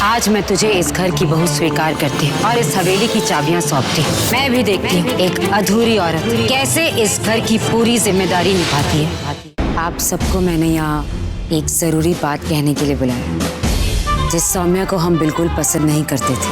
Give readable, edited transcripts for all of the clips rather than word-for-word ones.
आज मैं तुझे इस घर की बहू स्वीकार करती हूँ और इस हवेली की चाबियाँ सौंपती हूँ। मैं भी देखती हूँ एक अधूरी औरत कैसे इस घर की पूरी जिम्मेदारी निभाती है। आप सबको मैंने यहाँ एक जरूरी बात कहने के लिए बुलाया, जिस सौम्या को हम बिल्कुल पसंद नहीं करते थे।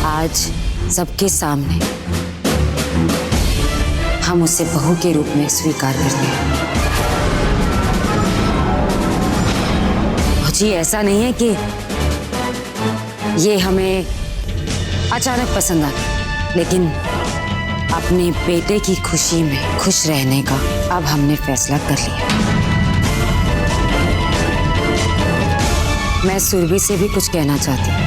आज सबके सामने हम उसे बहू के रूप में स्वीकार करते हैं। जी ऐसा नहीं है कि ये हमें अचानक पसंद आ गया, लेकिन अपने बेटे की खुशी में खुश रहने का अब हमने फैसला कर लिया। मैं सुरभि से भी कुछ कहना चाहती हूँ।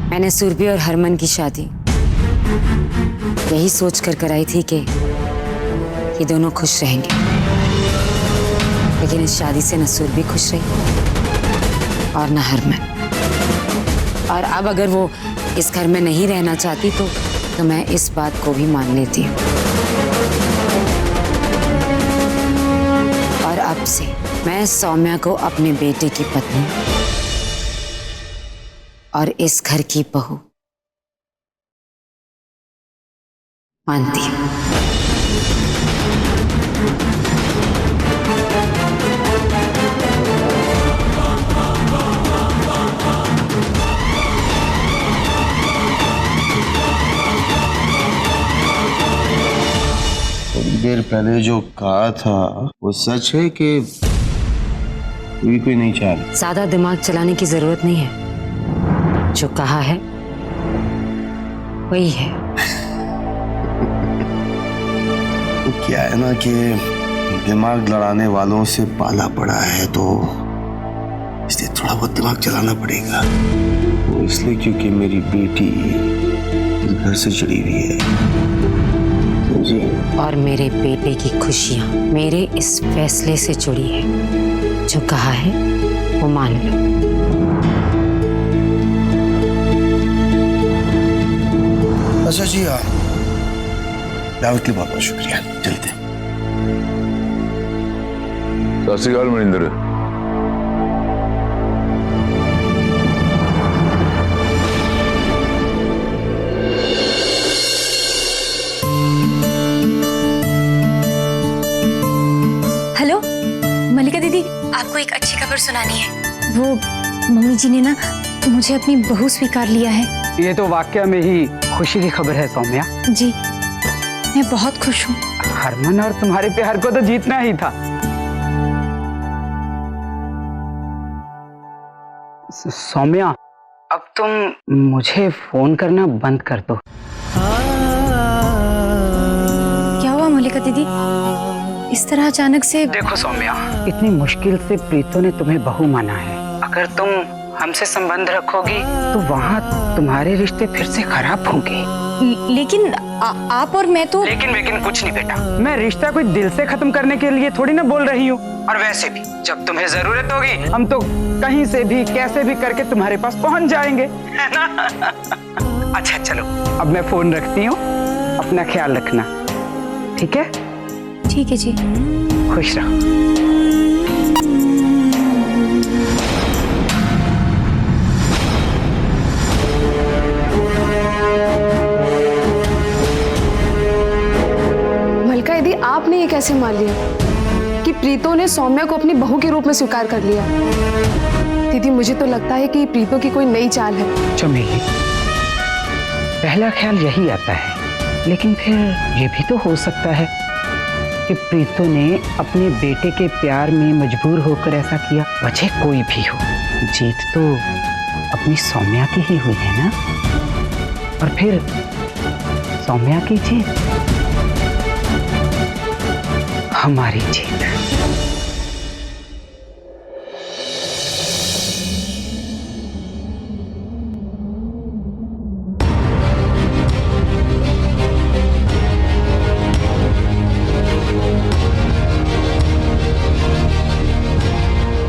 मैंने सुरभि और हरमन की शादी यही सोच कर कराई थी कि ये दोनों खुश रहेंगे, लेकिन इस शादी से न सुरभि खुश रही और न हरमन। और अब अगर वो इस घर में नहीं रहना चाहती तो मैं इस बात को भी मान लेती हूँ। और अब से मैं सौम्या को अपने बेटे की पत्नी और इस घर की बहू मानती हूँ। थोड़ी देर पहले जो कहा था वो सच है कि कोई नहीं चाह रही? ज्यादा दिमाग चलाने की जरूरत नहीं है, जो कहा है वही है। तो क्या है ना कि दिमाग लड़ाने वालों से पाला पड़ा है, तो इसलिए थोड़ा बहुत दिमाग चलाना पड़ेगा। वो इसलिए क्योंकि मेरी बेटी इस घर से जुड़ी हुई है जी। और मेरे बेटे की खुशियां मेरे इस फैसले से जुड़ी है। जो कहा है वो मान लो। अच्छा जी, हाँ, दावत के लिए बहुत बहुत शुक्रिया। चलते हैं। सत श्री अकाल मनिंदर। हेलो मल्लिका दीदी, आपको एक अच्छी खबर सुनानी है। वो मम्मी जी ने ना मुझे अपनी बहू स्वीकार लिया है। ये तो वाकया में ही खुशी की खबर है सौम्या। जी मैं बहुत खुश हूँ। हरमन और तुम्हारे प्यार को तो जीतना ही था। सौम्या, अब तुम मुझे फोन करना बंद कर दो। क्या हुआ मल्लिका दीदी, इस तरह अचानक से? देखो सौम्या, इतनी मुश्किल से प्रीतो ने तुम्हें बहू माना है। अगर तुम हमसे संबंध रखोगी तो वहाँ तुम्हारे रिश्ते फिर से खराब होंगे। लेकिन आप और मैं तो। लेकिन कुछ नहीं बेटा, मैं रिश्ता कोई दिल से खत्म करने के लिए थोड़ी ना बोल रही हूँ। और वैसे भी जब तुम्हें जरूरत होगी हम तो कहीं से भी कैसे भी करके तुम्हारे पास पहुँच जाएंगे, है ना? अच्छा चलो, अब मैं फोन रखती हूँ, अपना ख्याल रखना, ठीक है? ठीक है जी। खुश रहो। मल्लिका दीदी, आपने ये कैसे मान लिया कि प्रीतो ने सौम्या को अपनी बहू के रूप में स्वीकार कर लिया? दीदी मुझे तो लगता है कि प्रीतो की कोई नई चाल है। चमेली, पहला ख्याल यही आता है, लेकिन फिर ये भी तो हो सकता है कि प्रीतो ने अपने बेटे के प्यार में मजबूर होकर ऐसा किया। वजह कोई भी हो, जीत तो अपनी सौम्या की ही हुई है ना। और फिर सौम्या की जीत हमारी जीत।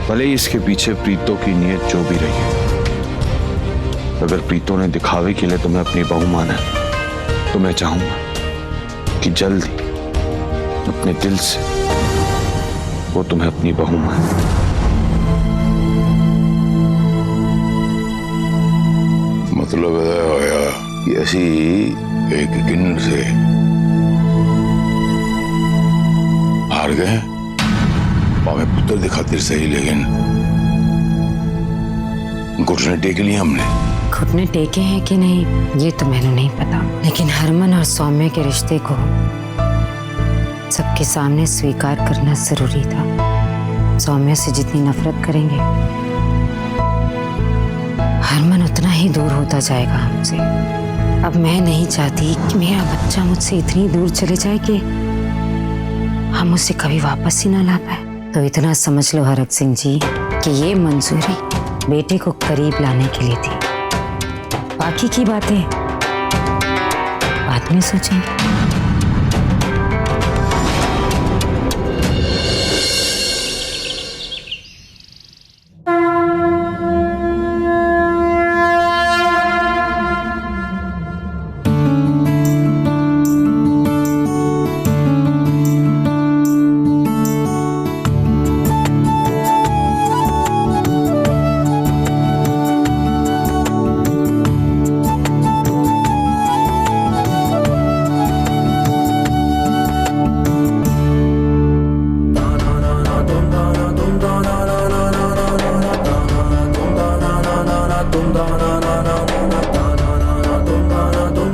भले ही इसके पीछे प्रीतो की नीयत जो भी रही है, अगर प्रीतो ने दिखावे के लिए तुम्हें अपनी बहू माना तो मैं चाहूंगा कि जल्द ही अपने दिल से वो तुम्हें अपनी बहू माने। मतलब होया कि ऐसी एक किन्नर से हार गए, पावे पुत्र की खातिर सही, लेकिन घुटने टेक लिए हमने। घुटने टेके हैं कि नहीं ये तो मैंने नहीं पता, लेकिन हरमन और सौम्य के रिश्ते को सबके सामने स्वीकार करना जरूरी था। सौम्य से जितनी नफरत करेंगे हरमन उतना ही दूर होता जाएगा हमसे। अब मैं नहीं चाहती कि मेरा बच्चा मुझसे इतनी दूर चले जाए कि हम उसे कभी वापस ही ना ला पाए। तो इतना समझ लो हरक सिंह जी कि ये मंजूरी बेटे को करीब लाने के लिए थी। बाकी की बातें बाद में सोचेंगे।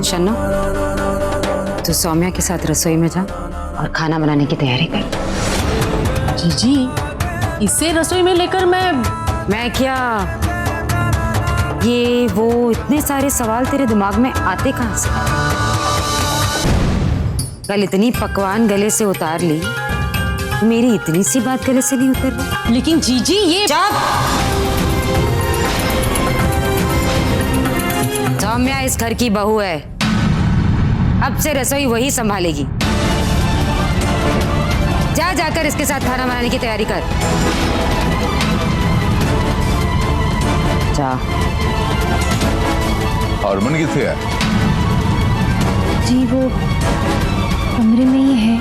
शन्नो, तू सौम्या के साथ रसोई में जा और खाना बनाने की तैयारी कर। जीजी, इसे रसोई में लेकर मैं क्या, ये वो इतने सारे सवाल तेरे दिमाग में आते कहाँ से? कल इतनी पकवान गले से उतार ली, मेरी इतनी सी बात गले से नहीं उतर रही। लेकिन जीजी ये सौम्या इस घर की बहू है, अब से रसोई वही संभालेगी। जा जाकर इसके साथ खाना बनाने की तैयारी कर। जा। हरमन किथे है? जी वो कमरे में ही है।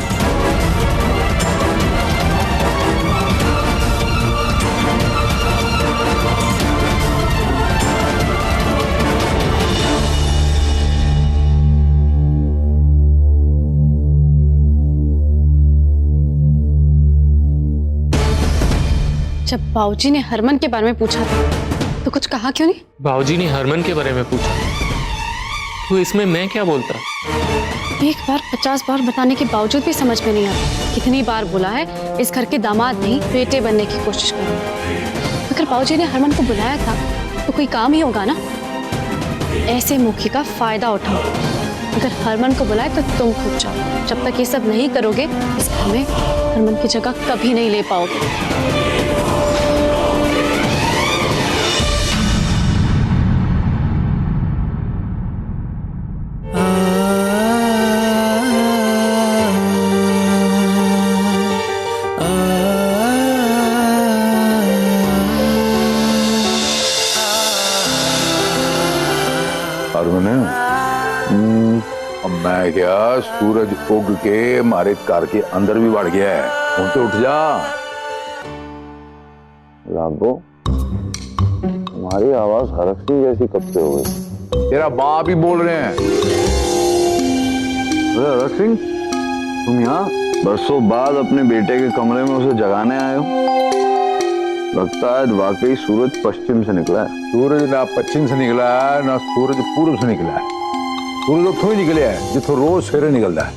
जब बाबूजी ने हरमन के बारे में पूछा था तो कुछ कहा क्यों नहीं? बाबूजी ने हरमन के बारे में पूछा तो इसमें मैं क्या बोलता? एक बार 50 बार बताने के बावजूद भी समझ में नहीं आता। कितनी बार बोला है इस घर के दामाद नहीं बेटे बनने की कोशिश करो। अगर बाबूजी ने हरमन को बुलाया था तो कोई काम ही होगा ना। ऐसे मौके का फायदा उठाओ। अगर हरमन को बुलाए तो तुम खुद जाओ। जब तक ये सब नहीं करोगे इस घर में हरमन की जगह कभी नहीं ले पाओगे। अब मैं क्या, सूरज उग के हमारे घर के अंदर भी बढ़ गया है। उन तो उठ जा। राघो, तुम्हारी आवाज हरक सिंह जैसी कब से हो गई? तेरा बाप ही बोल रहे हैं। अरे हरक सिंह, तुम यहाँ बरसों बाद अपने बेटे के कमरे में उसे जगाने आए हो। लगता है वाकई सूरज पश्चिम से निकला है। सूरज ना पश्चिम से निकला है ना सूरज पूर्व से निकला है। सूरज उठो ही निकले है जिथों रोज सवेरे निकलता है।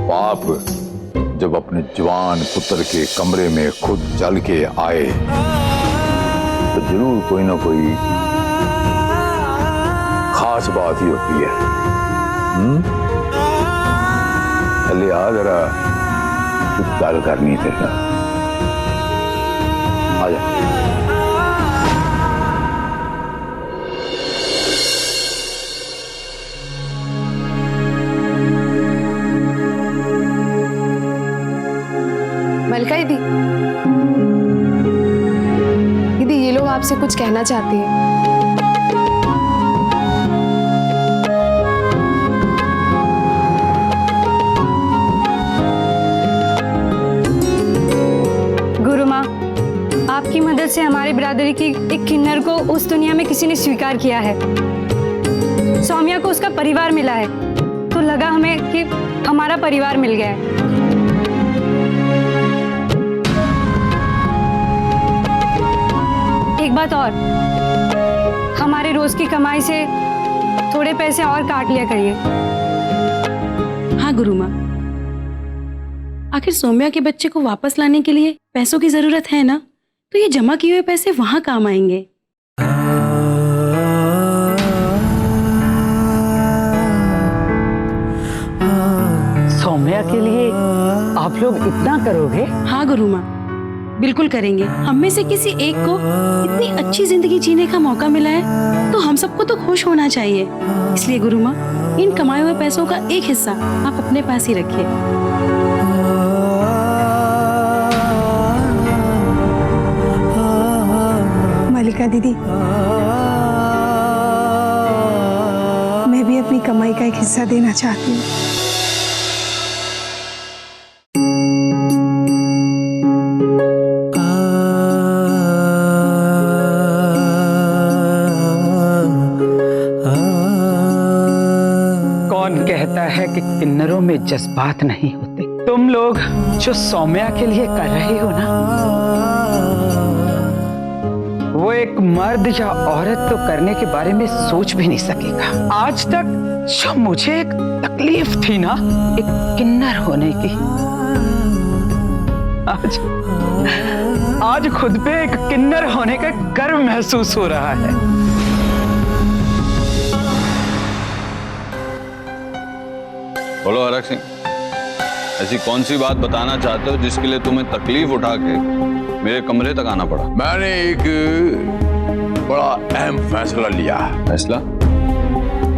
बाप जब अपने जवान पुत्र के कमरे में खुद चल के आए तो जरूर कोई ना कोई खास बात ही होती है। चले आ जरा कुछ गल करनी थे। आ जा। मलका दीदी, दीदी ये लोग आपसे कुछ कहना चाहती हैं। चौधरी की एक किन्नर को उस दुनिया में किसी ने स्वीकार किया है। सौम्या को उसका परिवार मिला है, तो लगा हमें कि हमारा परिवार मिल गया है। एक बात और, हमारे रोज की कमाई से थोड़े पैसे और काट लिया करिए। हाँ गुरु माँ, आखिर सौम्या के बच्चे को वापस लाने के लिए पैसों की जरूरत है ना, तो ये जमा किए हुए पैसे वहां काम आएंगे। सौम्या के लिए आप लोग इतना करोगे? हाँ गुरु माँ, बिल्कुल करेंगे। हम में से किसी एक को इतनी अच्छी जिंदगी जीने का मौका मिला है तो हम सबको तो खुश होना चाहिए। इसलिए गुरु माँ, इन कमाए हुए पैसों का एक हिस्सा आप अपने पास ही रखिए। मल्लिका दीदी, मैं भी अपनी कमाई का एक हिस्सा देना चाहती हूँ। कहता है कि किन्नरों में जज्बात नहीं होते। तुम लोग जो सौम्या के लिए कर रहे हो ना, वो एक मर्द या औरत तो करने के बारे में सोच भी नहीं सकेगा। आज तक जो मुझे एक तकलीफ थी ना एक किन्नर होने की, आज खुद पे एक किन्नर होने का गर्व महसूस हो रहा है। बोलो हरक सिंह, ऐसी कौन सी बात बताना चाहते हो जिसके लिए तुम्हें तकलीफ उठा के मेरे कमरे तक आना पड़ा? मैंने एक बड़ा अहम फैसला लिया। फैसला?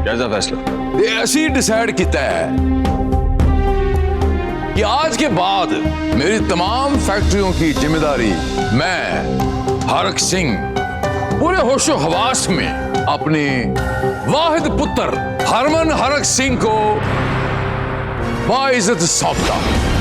कैसा फैसला? ये ऐसी डिसाइड किया है कि आज के बाद मेरी तमाम फैक्ट्रियों की जिम्मेदारी मैं हरक सिंह पूरे होशो हवास में अपने वाहिद पुत्र हरमन हरक सिंह को बाइज्जत सौंपता हूं।